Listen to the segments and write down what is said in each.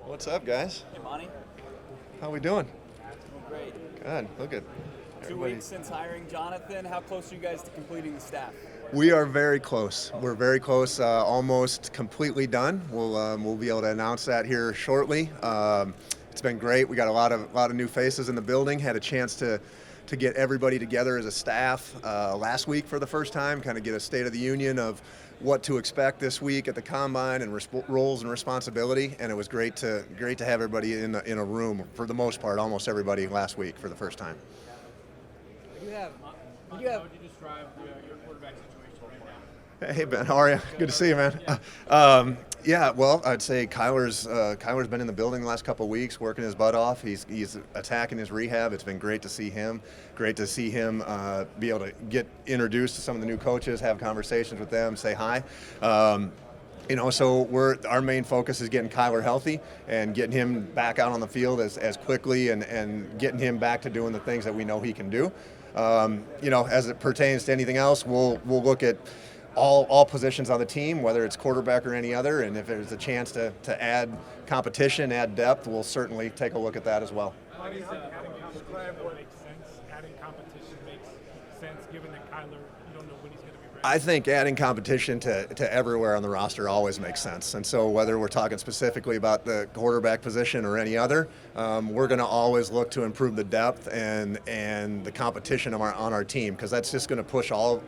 What's up, guys? Hey, Monty. How we doing? Doing great. Good. Look at 2 weeks since hiring Jonathan. How close are you guys to completing the staff? We are very close. We're very close. Almost completely done. We'll be able to announce that here shortly. It's been great. We got a lot of new faces in the building. Had a chance to get everybody together as a staff last week for the first time. Kind of get a state of the union of what to expect this week at the combine and roles and responsibility. And it was great to have everybody in a room for the most part. Almost everybody last week for the first time. How would you describe your quarterback situation right now? Hey Ben, how are you? Good to see you, man. Yeah, well, I'd say Kyler's been in the building the last couple of weeks, working his butt off. He's attacking his rehab. It's been great to see him. Great to see him be able to get introduced to some of the new coaches, have conversations with them, say hi. So our main focus is getting Kyler healthy and getting him back out on the field as quickly and getting him back to doing the things that we know he can do. As it pertains to anything else, we'll look at all positions on the team, whether it's quarterback or any other, and if there's a chance to add competition, add depth, we'll certainly take a look at that as well. Adding competition makes sense, given that Kyler, you don't know when he's going to be ready. I think adding competition to everywhere on the roster always makes sense. And so whether we're talking specifically about the quarterback position or any other, we're going to always look to improve the depth and the competition on our team, because that's just going to push all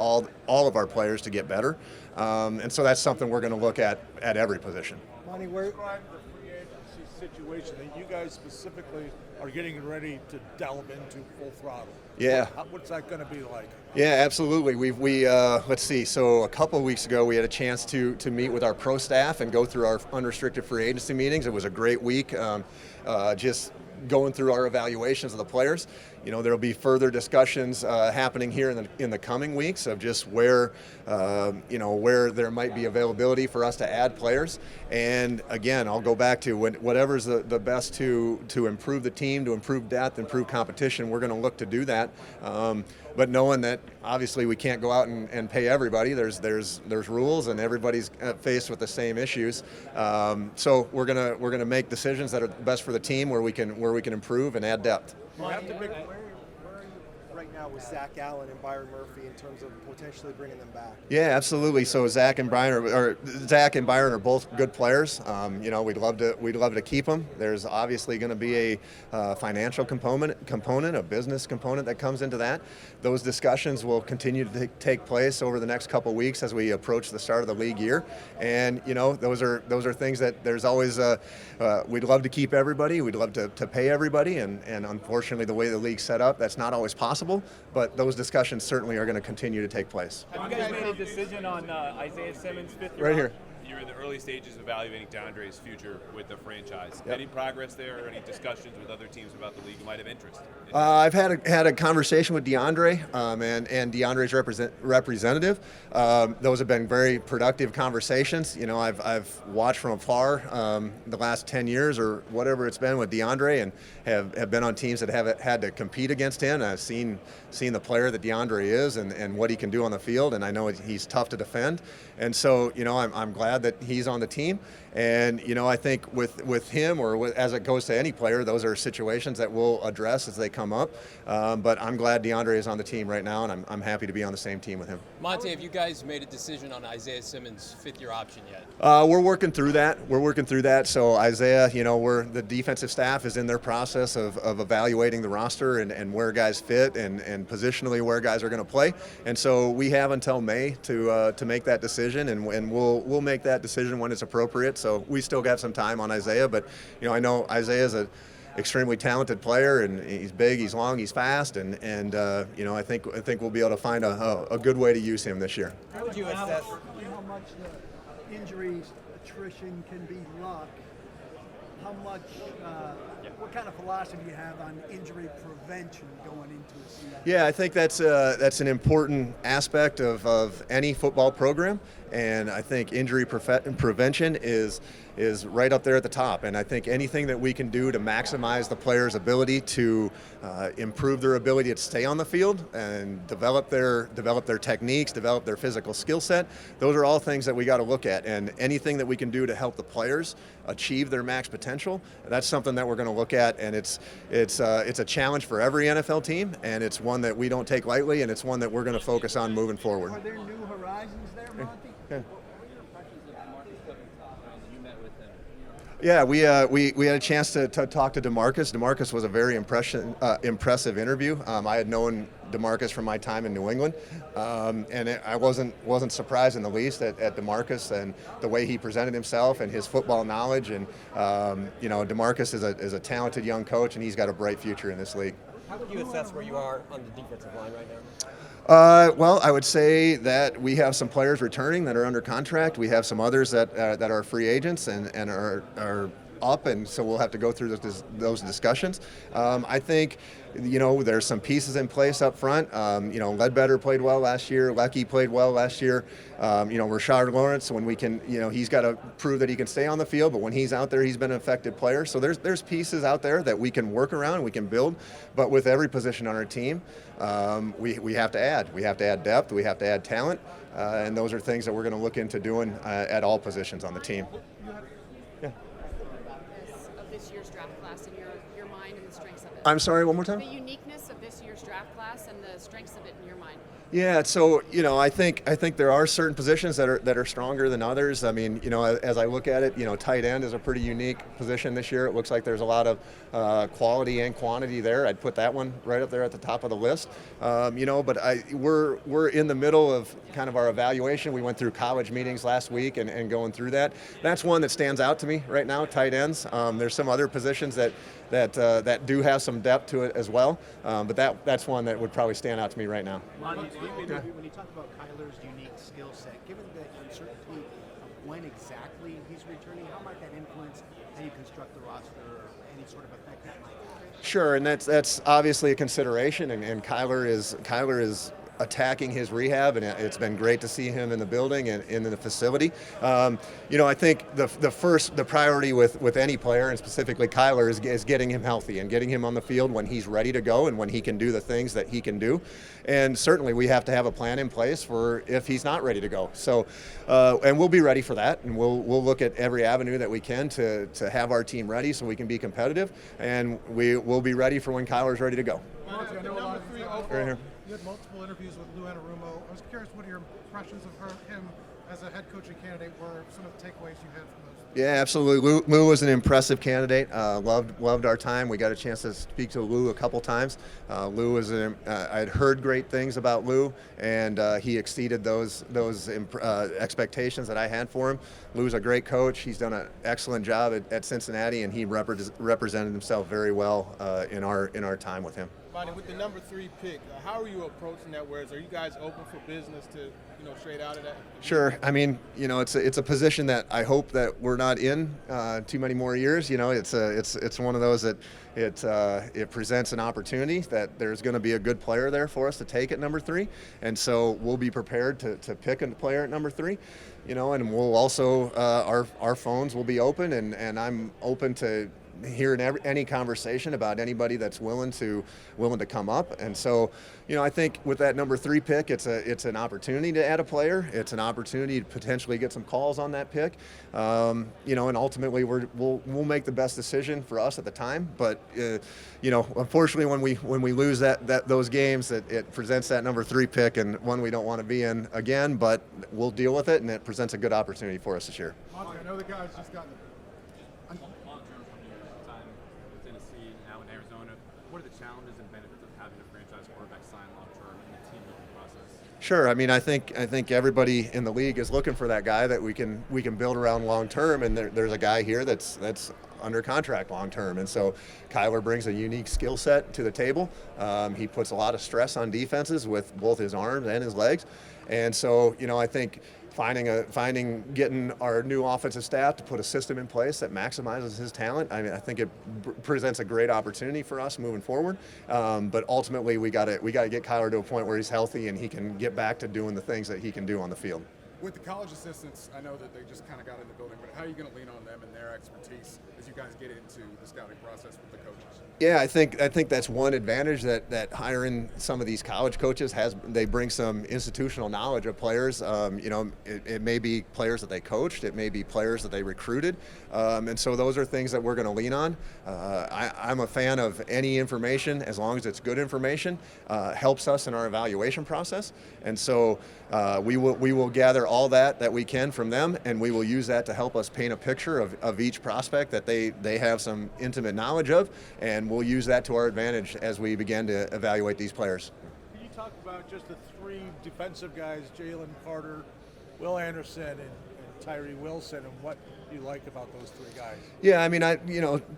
of our players to get better. And so that's something we're going to look at every position. Monty, describe the free agency situation that you guys specifically are getting ready to delve into full throttle. Yeah. What's that going to be like? Yeah, absolutely. Let's see. So a couple of weeks ago, we had a chance to meet with our pro staff and go through our unrestricted free agency meetings. It was a great week. Just going through our evaluations of the players. There'll be further discussions happening here in the coming weeks of just where there might be availability for us to add players. And again, I'll go back to whatever's the best to improve the team, to improve depth, improve competition. We're going to look to do that. But knowing that obviously we can't go out and pay everybody, there's rules, and everybody's faced with the same issues. So we're gonna make decisions that are best for the team, where we can improve and add depth. Where are you right now with Zach Allen and Byron Murphy in terms of potentially bringing them back? Yeah, absolutely. So Zach and Byron are both good players. We'd love to keep them. There's obviously going to be a financial component, a business component that comes into that. Those discussions will continue to take place over the next couple of weeks as we approach the start of the league year. And those are things that there's always. We'd love to keep everybody. We'd love to pay everybody, and unfortunately, the way the league's set up, that's not always possible. But those discussions certainly are going to continue to take place. Have you guys made a decision on Isaiah Simmons' fifth year? Right here. You're in the early stages of evaluating DeAndre's future with the franchise. Yep. Any progress there, or any discussions with other teams about the league who might have interest? I've had a conversation with DeAndre and DeAndre's representative. Those have been very productive conversations. I've watched from afar the last 10 years or whatever it's been with DeAndre, and have been on teams that have had to compete against him. I've seen the player that DeAndre is and what he can do on the field, and I know he's tough to defend. And so, I'm glad that he's on the team. And, I think with him, or as it goes to any player, those are situations that we'll address as they come up. But I'm glad DeAndre is on the team right now, and I'm happy to be on the same team with him. Monty, have you guys made a decision on Isaiah Simmons' fifth-year option yet? We're working through that. So Isaiah, the defensive staff is in their process of evaluating the roster and where guys fit and positionally where guys are going to play. And so we have until May to make that decision, and we'll make that decision when it's appropriate. So we still got some time on Isaiah, but I know Isaiah is an extremely talented player, and he's big, he's long, he's fast, and I think we'll be able to find a good way to use him this year. How would you assess? How much the injuries, attrition can be luck? How much? What kind of philosophy do you have on injury prevention going into a season? Yeah, I think that's an important aspect of any football program, and I think injury prevention is right up there at the top. And I think anything that we can do to maximize the player's ability to improve their ability to stay on the field and develop their techniques, develop their physical skill set, those are all things that we got to look at. And anything that we can do to help the players achieve their max potential. That's something that we're going to look at, and it's a challenge for every NFL team, and it's one that we don't take lightly, and it's one that we're going to focus on moving forward. Are there new horizons there, Monty? Yeah. You met with him. Yeah, we had a chance to talk to DeMarcus. DeMarcus was a very impressive interview. I had known DeMarcus from my time in New England, and I wasn't surprised in the least at DeMarcus and the way he presented himself and his football knowledge. And DeMarcus is a talented young coach, and he's got a bright future in this league. How would you assess where you are on the defensive line right now? Well, I would say that we have some players returning that are under contract. We have some others that are free agents and are up, and so we'll have to go through those discussions. I think, there's some pieces in place up front. Ledbetter played well last year. Leckie played well last year. Rashard Lawrence, when we can, he's got to prove that he can stay on the field, but when he's out there, he's been an effective player. So there's pieces out there that we can work around, we can build, but with every position on our team, we have to add. We have to add depth. We have to add talent, and those are things that we're going to look into doing at all positions on the team. Yeah. Of this year's draft class and your mind and the strengths of it. I'm sorry, one more time? The uniqueness of this year's draft class and the strengths of it in your mind. Yeah, so I think there are certain positions that are stronger than others. I mean, as I look at it, tight end is a pretty unique position this year. It looks like there's a lot of quality and quantity there. I'd put that one right up there at the top of the list. But we're in the middle of kind of our evaluation. We went through college meetings last week and going through that. That's one that stands out to me right now. Tight ends. There's some other positions that do have some depth to it as well. But that's one that would probably stand out to me right now. When you talk about Kyler's unique skill set, given the uncertainty of when exactly he's returning, how might that influence how you construct the roster or any sort of effect that might have? Sure, and that's obviously a consideration, and Kyler is attacking his rehab, and it's been great to see him in the building and in the facility. I think the priority with any player, and specifically Kyler, is getting him healthy and getting him on the field when he's ready to go and when he can do the things that he can do. And certainly we have to have a plan in place for if he's not ready to go. So, and we'll be ready for that, and we'll look at every avenue that we can to have our team ready so we can be competitive, and we'll be ready for when Kyler's ready to go. Right here. You had multiple interviews with Lou Anarumo. I was curious what your impressions of him as a head coaching candidate were, some of the takeaways you had from those. Yeah, absolutely. Lou was an impressive candidate. Loved our time. We got a chance to speak to Lou a couple times. Lou was I'd heard great things about Lou, and he exceeded those expectations that I had for him. Lou's a great coach. He's done an excellent job at Cincinnati, and he represented himself very well in our time with him. Monty, with the number 3 pick, how are you approaching that? Whereas, are you guys open for business to, straight out of that? Sure. I mean, it's a position that I hope that we're not in too many more years. It's one of those that it presents an opportunity that there's going to be a good player there for us to take at number 3, and so we'll be prepared to pick a player at number 3. And we'll also our phones will be open, and I'm open to hearing any conversation about anybody that's willing to come up. And so, I think with that number 3 pick, it's an opportunity to add a player. It's an opportunity to potentially get some calls on that pick. And ultimately we'll make the best decision for us at the time. But unfortunately, when we lose those games, it presents that number 3 pick and one we don't want to be in again. But we'll deal with it, and it presents a good opportunity for us this year. I know the guys just got. What are the challenges and benefits of having a franchise quarterback sign long-term in the team building process? Sure. I mean, I think everybody in the league is looking for that guy that we can build around long-term, and there's a guy here that's under contract long-term. And so Kyler brings a unique skill set to the table. He puts a lot of stress on defenses with both his arms and his legs. And so, I think getting our new offensive staff to put a system in place that maximizes his talent. I mean, I think it presents a great opportunity for us moving forward. But ultimately, we got to get Kyler to a point where he's healthy and he can get back to doing the things that he can do on the field. With the college assistants, I know that they just kind of got in the building, but how are you going to lean on them and their expertise as you guys get into the scouting process with the coaches? Yeah, I think that's one advantage that hiring some of these college coaches has. They bring some institutional knowledge of players. It may be players that they coached, it may be players that they recruited, and so those are things that we're going to lean on. I'm a fan of any information as long as it's good information. Helps us in our evaluation process, and so we will gather all that we can from them, and we will use that to help us paint a picture of each prospect that they have some intimate knowledge of, and we'll use that to our advantage as we begin to evaluate these players. Can you talk about just the three defensive guys, Jalen Carter, Will Anderson, and Tyree Wilson, and what you like about those three guys? Yeah, I mean,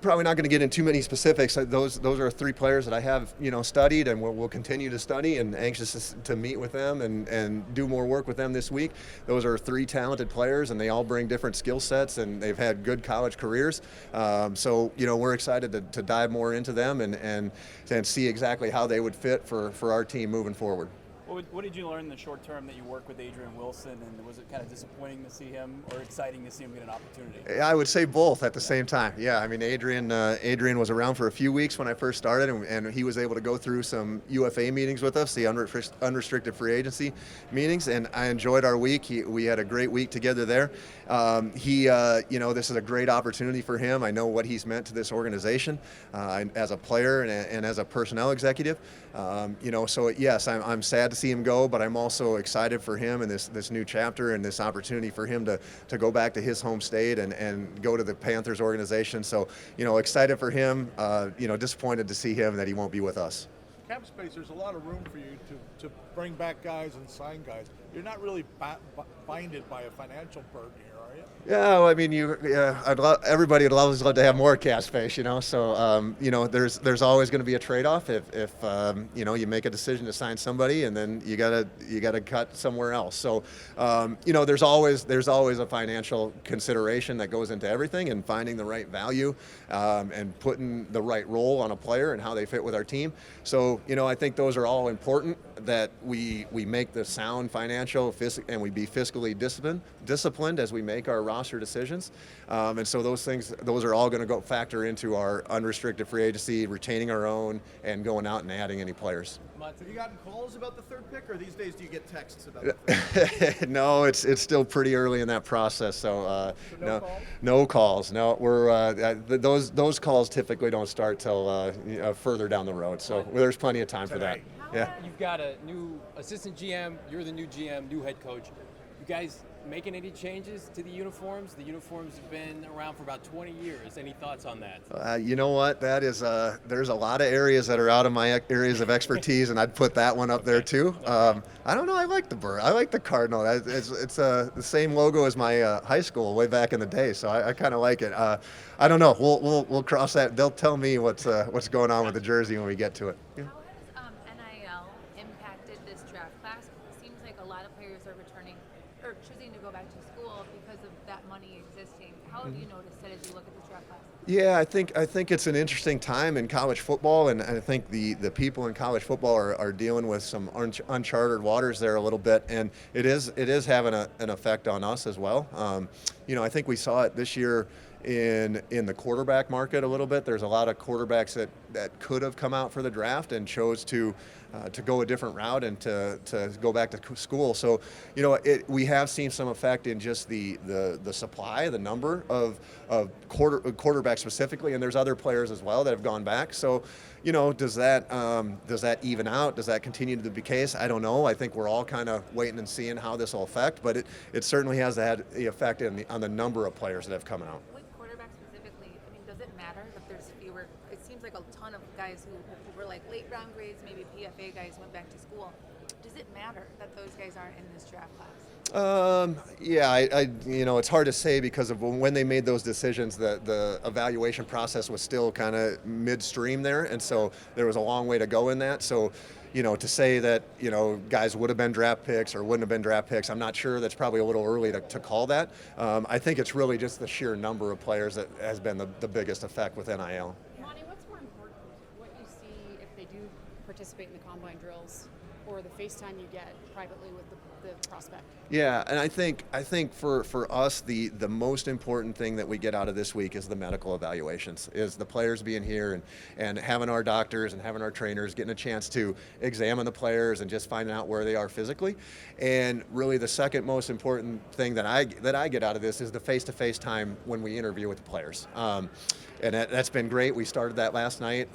probably not going to get into too many specifics. Those are three players that I have, studied, and we'll continue to study, and anxious to meet with them and do more work with them this week. Those are three talented players, and they all bring different skill sets, and they've had good college careers. So we're excited to dive more into them and see exactly how they would fit for our team moving forward. What did you learn in the short term that you worked with Adrian Wilson, and was it kind of disappointing to see him or exciting to see him get an opportunity? I would say both at the same time. Yeah, I mean, Adrian was around for a few weeks when I first started, and he was able to go through some UFA meetings with us, the unrestricted free agency meetings, and I enjoyed our week. We had a great week together there. This is a great opportunity for him. I know what he's meant to this organization as a player and as a personnel executive. So yes, I'm sad to see him go, but I'm also excited for him and this new chapter and this opportunity for him to go back to his home state and go to the Panthers organization. So, excited for him, disappointed to see him that he won't be with us. Cap space, there's a lot of room for you to bring back guys and sign guys. You're not really binded by a financial burden here, are you? Yeah, well, I mean, everybody would always love to have more cap space, So, there's always going to be a trade-off if you make a decision to sign somebody and then you gotta cut somewhere else. So, there's always a financial consideration that goes into everything, and finding the right value and putting the right role on a player and how they fit with our team. So, I think those are all important, that we make the sound financial and we be fiscally disciplined as we make our roster decisions. And so those are all going to factor into our unrestricted free agency, retaining our own, and going out and adding any players. Have you gotten calls about the third pick, or these days do you get texts about it? No, it's still pretty early in that process. So no calls. No, we're those calls typically don't start till further down the road. So there's plenty of time for that. Yeah. You've got a new assistant GM, you're the new GM, new head coach. You guys making any changes to the uniforms? The uniforms have been around for about 20 years. Any thoughts on that? You know what? That is there's a lot of areas that are out of my areas of expertise, and I'd put that one up there too. I don't know. I like the bird. I like the Cardinal. It's the same logo as my high school way back in the day, so I kind of like it. I don't know. We'll cross that. They'll tell me what's going on with the jersey when we get to it. Yeah. How has NIL impacted this draft class? It seems like a lot of players are returning or choosing to go back to school because of that money existing. How have you noticed it as you look at this draft class? Yeah, I think it's an interesting time in college football, and I think the people in college football are dealing with some uncharted waters there a little bit, and it is having an effect on us as well. I think we saw it this year in the quarterback market a little bit. There's a lot of quarterbacks that could have come out for the draft and chose to go a different route and to go back to school. So, we have seen some effect in just the supply, the number of quarterbacks specifically, and there's other players as well that have gone back. So, does that even out? Does that continue to be the case? I don't know. I think we're all kind of waiting and seeing how this will affect, but it certainly has had the effect on the number of players that have come out. Does it matter that there's fewer? It seems like a ton of guys who were like late round grades, maybe PFA guys went back to school. Does it matter that those guys aren't in this draft class? It's hard to say because of when they made those decisions, the evaluation process was still kind of midstream there, and so there was a long way to go in that. So, to say that, guys would have been draft picks or wouldn't have been draft picks, I'm not sure. That's probably a little early to call that. I think it's really just the sheer number of players that has been the biggest effect with NIL. Monty, what's more important, what you see if they do participate in the combine drills or the FaceTime you get privately with the prospect? Yeah, and I think for us the most important thing that we get out of this week is the medical evaluations, is the players being here and having our doctors and having our trainers getting a chance to examine the players and just finding out where they are physically. And really the second most important thing that I get out of this is the face-to-face time when we interview with the players. And that's been great. We started that last night,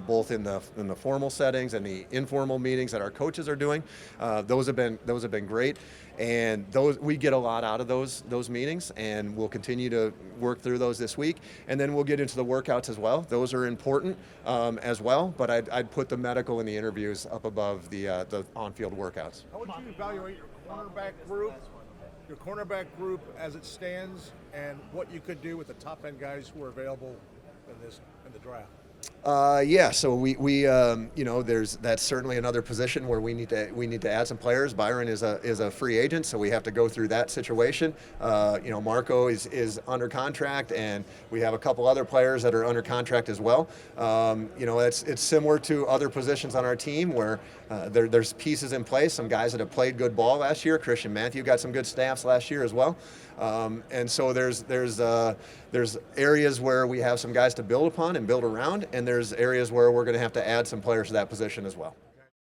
both in the formal settings and the informal meetings that our coaches are doing. Those have been great, and we get a lot out of those meetings, and we'll continue to work through those this week. And then we'll get into the workouts as well. Those are important as well, but I'd put the medical and the interviews up above the on-field workouts. How would you evaluate your cornerback group as it stands, and what you could do with the top end guys who are available in the draft? Yeah, so we that's certainly another position where we need to add some players. Byron is a free agent, so we have to go through that situation. Marco is under contract, and we have a couple other players that are under contract as well. It's similar to other positions on our team where there's pieces in place. Some guys that have played good ball last year. Christian Matthew got some good staffs last year as well. And so there's areas where we have some guys to build upon and build around, and there's areas where we're going to have to add some players to that position as well.